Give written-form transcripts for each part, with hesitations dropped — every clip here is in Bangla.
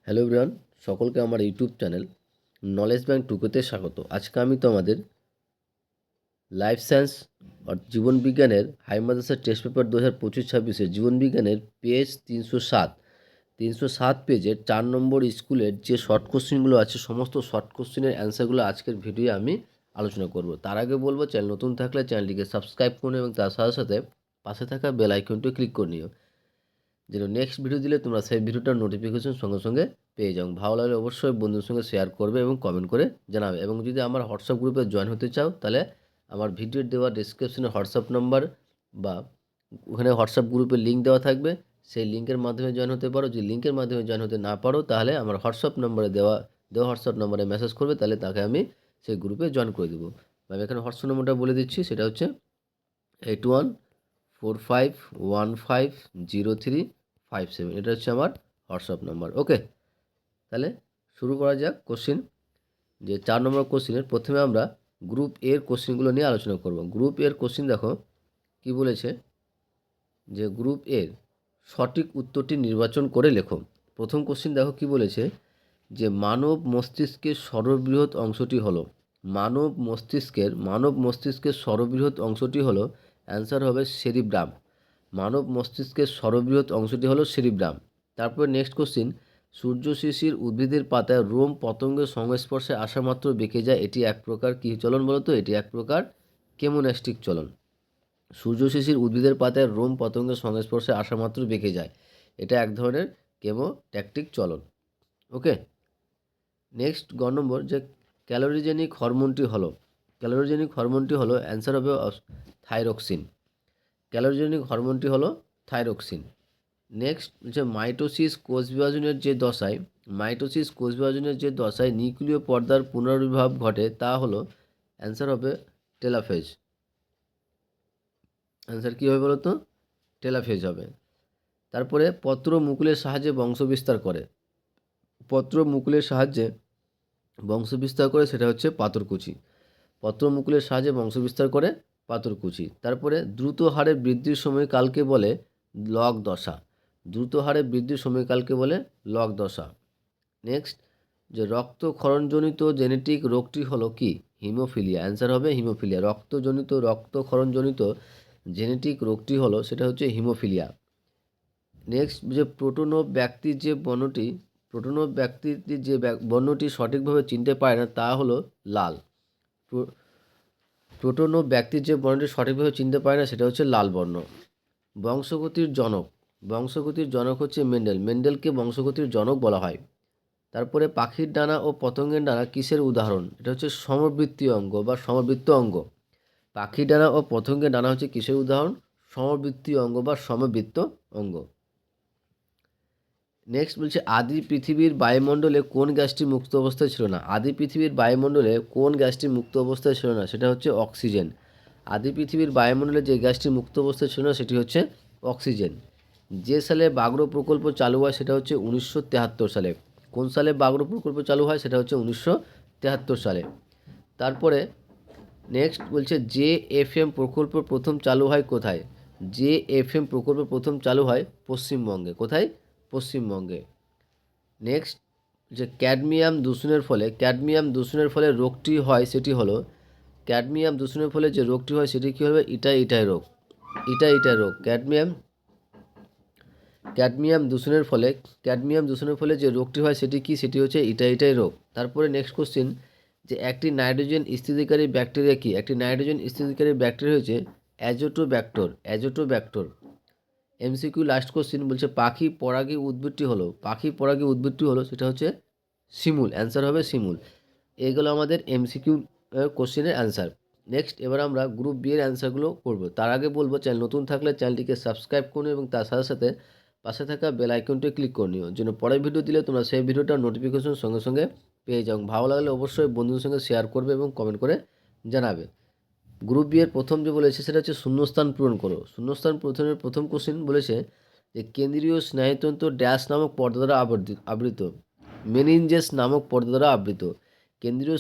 হ্যালো এভরিওয়ান, সকলকে আমার ইউটিউব চ্যানেল নলেজ ব্যাংক টুকুতে স্বাগত। আজকে আমি তোমাদের লাইফ সায়েন্স আর জীবন বিজ্ঞানের হাই মাদ্রাসার টেস্ট পেপার 2025-26 জীবন বিজ্ঞানের পেজ 307 পেজের 4 নম্বর স্কুলের যে শর্ট কোশ্চেনগুলো আছে সমস্ত শর্ট কোশ্চেনের অ্যান্সারগুলো আজকের ভিডিওয়ে আমি আলোচনা করব। তার আগে বলবো, চ্যানেল নতুন থাকলে চ্যানেলটিকে সাবস্ক্রাইব করুন এবং তার সাথে সাথে পাশে থাকা বেল আইকনটি ক্লিক করে নিও, যেন নেক্সট ভিডিও দিলে তোমরা সেই ভিডিওটার নোটিফিকেশন সঙ্গে সঙ্গে পেয়ে যাও। ভালো লাগলে অবশ্যই বন্ধুদের সঙ্গে শেয়ার করবে এবং কমেন্ট করে জানাবে। এবং যদি আমার হোয়াটসঅ্যাপ গ্রুপে জয়েন হতে চাও তাহলে আমার ভিডিওর দেওয়া ডিসক্রিপশনে হোয়াটসঅ্যাপ নাম্বার বা ওখানে হোয়াটসঅ্যাপ গ্রুপের লিঙ্ক দেওয়া থাকবে, সেই লিঙ্কের মাধ্যমে জয়েন হতে পারো। যদি লিঙ্কের মাধ্যমে জয়েন হতে না পারো তাহলে আমার হোয়াটসঅ্যাপ নাম্বারে দেওয়া হোয়াটসঅ্যাপ নাম্বারে মেসেজ করবে, তাহলে তাকে আমি সেই গ্রুপে জয়েন করে দেবো। আমি এখানে হোয়াটসঅ্যাপ নাম্বারটা বলে দিচ্ছি, সেটা হচ্ছে 8145150357। এটা হচ্ছে আমার হোয়াটসঅ্যাপ নাম্বার। ওকে, তাহলে শুরু করা যাক কোশ্চিন। যে 4 নম্বর কোশ্চিনের প্রথমে আমরা গ্রুপ এর কোশ্চিনগুলো নিয়ে আলোচনা করব। গ্রুপ এর কোশ্চিন দেখো কি বলেছে, যে গ্রুপ এর সঠিক উত্তরটি নির্বাচন করে লেখো। প্রথম কোশ্চিন দেখো কি বলেছে, যে মানব মস্তিষ্কের সর্ববৃহৎ অংশটি হলো, মানব মস্তিষ্কের সর্ববৃহৎ অংশটি হলো, অ্যান্সার হবে সেরিব্রাম। মানব মস্তিষ্কের সর্ববৃহৎ অংশটি হলো সেরিব্রাম। তারপর নেক্সট কোশ্চিন, সূর্য শিশির উদ্ভিদের পাতায় রোম পতঙ্গের সংস্পর্শে আসা মাত্র বেঁকে যায়, এটি এক প্রকার কী চলন বলো তো? এটি এক প্রকার কেমোন্যাস্টিক চলন। সূর্য শিশির উদ্ভিদের পাতায় রোম পতঙ্গের সংস্পর্শে আসা মাত্র বেঁকে যায়, এটা এক ধরনের কেমোট্যাকটিক চলন। ওকে, নেক্সট গ নম্বর, যে ক্যালোরিজেনিক হরমোনটি হলো, অ্যান্সার হবে থাইরক্সিন। ক্যালোরিজেনিক হরমোনটি হলো থাইরক্সিন। নেক্সট হচ্ছে মাইটোসিস কোষ বিভাজনের যে দশায় নিউক্লিয় পর্দার পুনরাবির্ভাব ঘটে তা হলো, অ্যান্সার হবে টেলোফেজ। অ্যান্সার কী হবে বলো তো? টেলোফেজ হবে। তারপরে পত্র মুকুলের সাহায্যে বংশবিস্তার করে, সেটা হচ্ছে পাথরকুচি। পত্র মুকুলের সাহায্যে বংশবিস্তার করে পাথরকুচি। তারপরে দ্রুত হারে বৃদ্ধির সময়কালকে বলে লগ দশা। নেক্সট, যে রক্তক্ষরণজনিত জেনেটিক রোগটি হলো কি? হিমোফিলিয়া। অ্যান্সার হবে হিমোফিলিয়া। রক্তক্ষরণজনিত জেনেটিক রোগটি হলো, সেটা হচ্ছে হিমোফিলিয়া। নেক্সট, যে প্রোটোনোভ ব্যক্তির যে বর্ণটি সঠিকভাবে চিনতে পারে না তা হলো লাল। প্রোটোনোভ ব্যক্তির যে বর্ণটি সঠিকভাবে চিনতে পারে না সেটা হচ্ছে লাল বর্ণ। বংশগতির জনক হচ্ছে মেন্ডেলকে বংশগতির জনক বলা হয়। তারপরে পাখির ডানা ও পতঙ্গের ডানা কিসের উদাহরণ? এটা হচ্ছে সমবৃত্ত অঙ্গ। পাখির ডানা ও পতঙ্গের ডানা হচ্ছে কিসের উদাহরণ? সমবৃত্তীয় অঙ্গ বা সমবৃত্ত অঙ্গ। নেক্সট বলছে, আদি পৃথিবীর বায়ুমণ্ডলে কোন গ্যাসটি মুক্ত অবস্থায় ছিল না? সেটা হচ্ছে অক্সিজেন। আদি পৃথিবীর বায়ুমণ্ডলে যে গ্যাসটি মুক্ত অবস্থায় ছিল না সেটি হচ্ছে অক্সিজেন। যে সালে বাগড়ো প্রকল্প চালু হয় সেটা হচ্ছে 1973 সালে। কোন সালে বাগড়ো প্রকল্প চালু হয়? সেটা হচ্ছে 1973 সালে। তারপরে নেক্সট বলছে, JFM প্রকল্প প্রথম চালু হয় কোথায়? JFM প্রকল্প প্রথম চালু হয় পশ্চিমবঙ্গে। কোথায়? পশ্চিমবঙ্গে। নেক্সট, যে ক্যাডমিয়াম দূষণের ফলে রোগটি হয় সেটি হলো, ক্যাডমিয়াম দূষণের ফলে যে রোগটি হয় সেটি কী হবে? ইটাই রোগ। ক্যাডমিয়াম দূষণের ফলে যে রোগটি হয় সেটি কি? সেটি হচ্ছে ইটাই রোগ। তারপরে নেক্সট কোশ্চিন, যে একটি নাইট্রোজেন স্থিতিকারী ব্যাকটেরিয়া কি? একটি নাইট্রোজেন স্থিতিকারী ব্যাকটেরিয়া হচ্ছে অ্যাজোটোব্যাক্টর। MCQ লাস্ট কোশ্চিন বলছে, পাখি পরাগী উদ্ভিদটি হলো, সেটা হচ্ছে শিমুল। অ্যান্সার হবে শিমুল। এইগুলো আমাদের MCQ কোশ্চিনের অ্যান্সার। নেক্সট, এবার আমরা গ্রুপ বি এর অ্যান্সারগুলো করব। তার আগে বলবো, চ্যানেল নতুন থাকলে চ্যানেলটিকে সাবস্ক্রাইব করুন এবং তার সাথে সাথে পাশে থাকা বেল আইকনটি ক্লিক করে নিও, যেন পরের ভিডিও দিলে তোমরা সেই ভিডিওটার নোটিফিকেশন সঙ্গে সঙ্গে পেয়ে যাও। ভালো লাগলে অবশ্যই বন্ধুদের সঙ্গে শেয়ার করবে এবং কমেন্ট করে জানাবে। গ্রুপ বি এর প্রথম যে বলেছে সেটা হচ্ছে শূন্যস্থান পূরণ করো। প্রথম কোশ্চিন বলেছে, যে কেন্দ্রীয় স্নায়ুতন্ত্র ড্যাশ নামক পর্দা দ্বারা আবৃত। মেনিনজেস নামক পর্দা দ্বারা আবৃত। কেন্দ্রীয়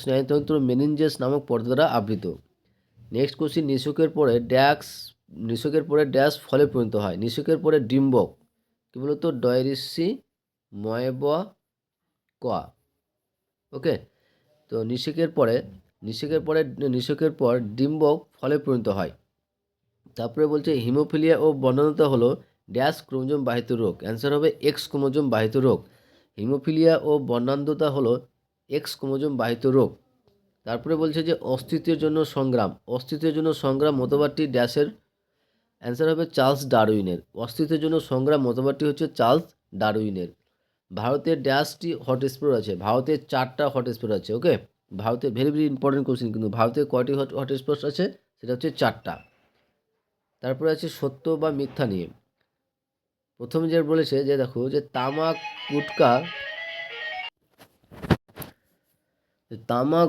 স্নায়ুতন্ত্র মেনিনজেস নামক পর্দা দ্বারা আবৃত। নেক্সট কোশ্চিন, নিষেকের পরে ড্যাশ ফলে পরিণত হয়। নিষেকের পরে ডিম্বক, কী বলতো? ময়ে ব ক। ওকে, তো নিষেকের পর ডিম্বক ফলে পরিণত হয়। তারপরে বলছে হিমোফিলিয়া ও বন্ধ্যাত্বতা হলো ড্যাশ ক্রোমোজোম বাহিত রোগ। অ্যান্সার হবে এক্স ক্রোমোজোম বাহিত রোগ। হিমোফিলিয়া ও বন্ধ্যাত্বতা হলো এক্স ক্রোমোজোম বাহিত রোগ। তারপরে বলছে যে অস্তিত্বের জন্য সংগ্রাম মতবাদটি ড্যাশের। অ্যান্সার হবে চার্লস ডারউইনের। অস্তিত্বের জন্য সংগ্রাম মতবাদটি হচ্ছে চার্লস ডারউইনের। ভারতের ড্যাশটি হটস্পট আছে, ভারতের 4টা হটস্পট আছে। ওকে, ভারতের ভেরি ভেরি ইম্পর্টেন্ট কোশ্চেন, কিন্তু ভারতের কয়টি হটস্পট আছে সেটা হচ্ছে 4টা। তারপরে আছে সত্য বা মিথ্যা নিয়ে। প্রথমে যে বলেছে যে দেখো যে তামাক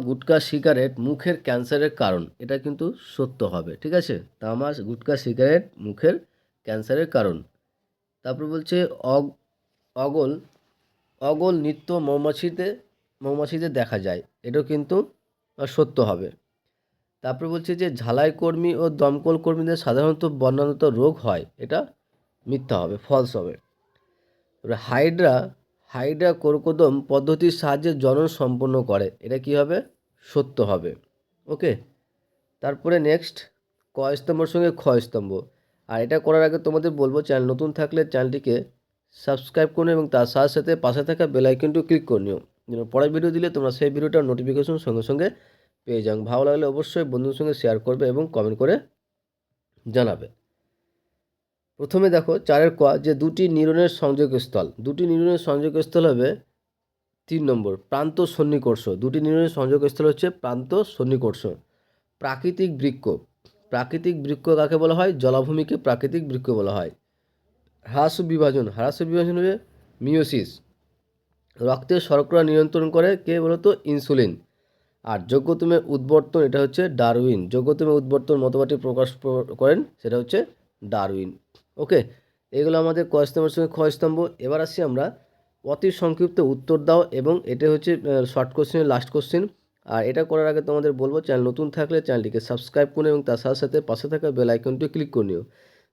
গুটকা সিগারেট মুখের ক্যান্সারের কারণ, এটা কিন্তু সত্য হবে। ঠিক আছে, তামাক গুটকা সিগারেট মুখের ক্যান্সারের কারণ। তারপর বলছে অগল অগল নৃত্য মৌমাছিতে দেখা যায়, এটাও কিন্তু সত্য হবে। তারপর বলছে যে ঝালাই কর্মী ও দমকল কর্মীদের সাধারণত বন্যাত্মতা রোগ হয়, এটা মিথ্যা হবে, ফলস হবে। হাইড্রা কোরকোদম পদ্ধতির সাহায্যে জনন সম্পন্ন করে, এটা কি হবে, সত্য হবে। ওকে, তারপরে নেক্সট ক স্তম্ভর সঙ্গে খ স্তম্ভ। আর এটা করার আগে তোমাদের বলবো, চ্যানেল নতুন থাকলে চ্যানেলটিকে সাবস্ক্রাইব করে নিও এবং তার সাথে সাথে পাশে থাকা বেল আইকনটিও ক্লিক করে নিও, যেন পরের ভিডিও দিলে তোমরা সেই ভিডিওটার নোটিফিকেশন সঙ্গে সঙ্গে পেয়ে যাও। ভালো লাগলে অবশ্যই বন্ধুদের সঙ্গে শেয়ার করবে এবং কমেন্ট করে জানাবে। প্রথমে দেখো 4 ক যে দুটি নিউরনের সংযোগস্থল হবে 3 নম্বর প্রান্ত সন্নিকর্ষ। দুটি নিউরনের সংযোগস্থল হচ্ছে প্রান্ত সন্নিকর্ষ। প্রাকৃতিক বৃক্ক কাকে বলা হয়, জলাভূমিকে প্রাকৃতিক বৃক্ক বলা হয়। হ্রাস বিভাজন হবে মিওসিস। রক্তের শর্করা নিয়ন্ত্রণ করে কে বলতো, ইনসুলিন। আর যোগ্যতমের উদ্বর্তন, এটা হচ্ছে ডারউইন। যোগ্যতমের উদ্বর্তন মতবাদটি প্রকাশ করেন, সেটা হচ্ছে ডারউইন। ওকে, এগুলো আমাদের ক স্তম্ভের সঙ্গে খ স্তম্ভ। এবার আসছি আমরা অতি সংক্ষিপ্ত উত্তর দাও, এবং এটা হচ্ছে শর্ট কোশ্চেনের লাস্ট কোশ্চেন। আর এটা করার আগে তোমাদের বলবো, চ্যানেল নতুন থাকলে চ্যানেলটিকে সাবস্ক্রাইব করে এবং তার সাথে সাথে পাশে থাকা বেল আইকনটি ক্লিক করে নিও,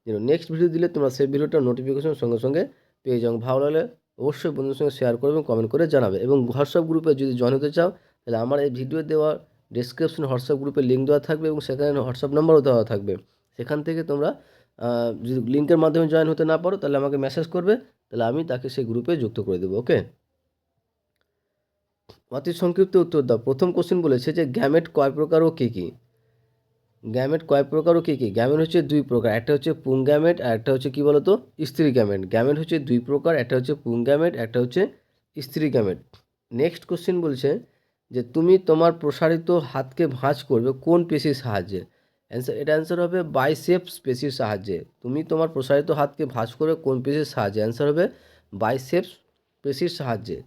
যেন নেক্সট ভিডিও দিলে তোমরা সেই ভিডিওটার নোটিফিকেশন সঙ্গে সঙ্গে পেয়ে যাও। ভালো লাগলে অবশ্যই বন্ধুদের সঙ্গে শেয়ার করবে এবং কমেন্ট করে জানাবে। এবং হোয়াটসঅ্যাপ গ্রুপে যদি জয়েন হতে চাও, তাহলে আমার এই ভিডিও দেওয়া ডিসক্রিপশনে হোয়াটসঅ্যাপ গ্রুপের লিঙ্ক দেওয়া থাকবে এবং সেখানে হোয়াটসঅ্যাপ নাম্বারও দেওয়া থাকবে। সেখান থেকে তোমরা যদি লিঙ্কের মাধ্যমে জয়েন হতে না পারো, তাহলে আমাকে মেসেজ করবে, তাহলে আমি তাকে সেই গ্রুপে যুক্ত করে দেবো। ওকে, অতি সংক্ষিপ্ত উত্তর দাও। প্রথম কোশ্চেন বলেছে যে গ্যামেট কয় প্রকার ও কী কী। গ্যামেট হচ্ছে 2 প্রকার, একটা হচ্ছে পুংগ্যামেট আর একটা হচ্ছে কি বলতো, স্ত্রী গ্যামেট। গ্যামেট হচ্ছে 2 প্রকার, একটা হচ্ছে পুংগ্যামেট, একটা হচ্ছে স্ত্রী গ্যামেট। নেক্সট কোশ্চেন বলছে যে তুমি তোমার প্রসারিত হাতকে ভাঁজ করবে কোন পেশির সাহায্যে। অ্যান্সার হবে বাইসেপস পেশির সাহায্যে। তুমি তোমার প্রসারিত হাতকে ভাঁজ করবে কোন পেশির সাহায্যে, অ্যান্সার হবে বাইসেপস পেশির সাহায্যে।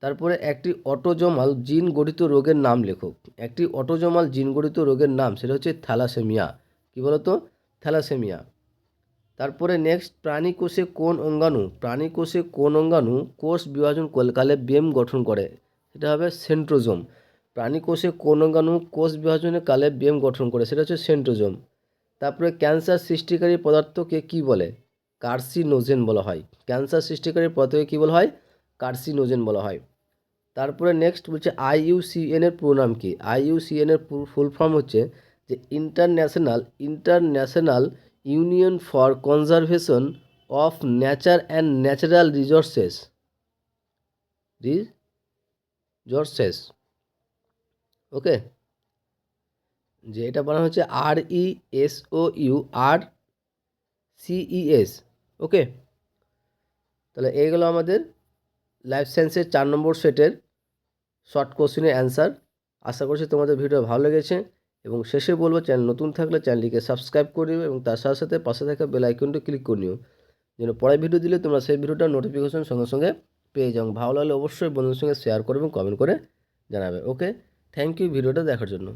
তারপরে একটি অটোজোমাল জিন গঠিত রোগের নাম লেখো। একটি অটোজোমাল জিন গঠিত রোগের নাম, সেটা হচ্ছে থ্যালাসেমিয়া। কি বলতো, থ্যালাসেমিয়া। তারপরে নেক্সট প্রাণী কোষে কোন অঙ্গাণু কোষ বিভাজন কালে ব্যায়াম গঠন করে, সেটা হবে সেন্ট্রোজোম। প্রাণী কোষে কোন অঙ্গাণু কোষ বিভাজনের কালে ব্যায়াম গঠন করে, সেটা হচ্ছে সেন্ট্রোজোম। তারপরে ক্যান্সার সৃষ্টিকারী পদার্থকে কি বলে, কার্সিনোজেন বলা হয়। ক্যান্সার সৃষ্টিকারী পদার্থকে কি বলা হয়, কার্সিনোজেন বলা হয়। তারপরে নেক্সট বলছে IUCN এর পুরো নাম কি। IUCN এর ফুল ফর্ম হচ্ছে যে International Union for Conservation of Nature and Natural Resources. Okay, যে এটা বানানো হচ্ছে RESOURCES। ওকে, তাহলে এইগুলো আমাদের লাইফ সায়েন্সের 4 নম্বর সেটের শর্ট কোশ্চেনের অ্যান্সার। আশা করছি তোমাদের ভিডিও ভালো লেগেছে, এবং শেষে বলবো চ্যানেল নতুন থাকলে চ্যানেলটিকে সাবস্ক্রাইব করে নিও এবং তার সাথে সাথে পাশে থাকা বেল আইকনটি ক্লিক করে নিও, যেন পরের ভিডিও দিলে তোমরা সেই ভিডিওটার নোটিফিকেশন সঙ্গে সঙ্গে পেয়ে যাও। ভালো লাগলে অবশ্যই বন্ধুদের সঙ্গে শেয়ার করবে এবং কমেন্ট করে জানাবে। ওকে, থ্যাংক ইউ ভিডিওটা দেখার জন্য।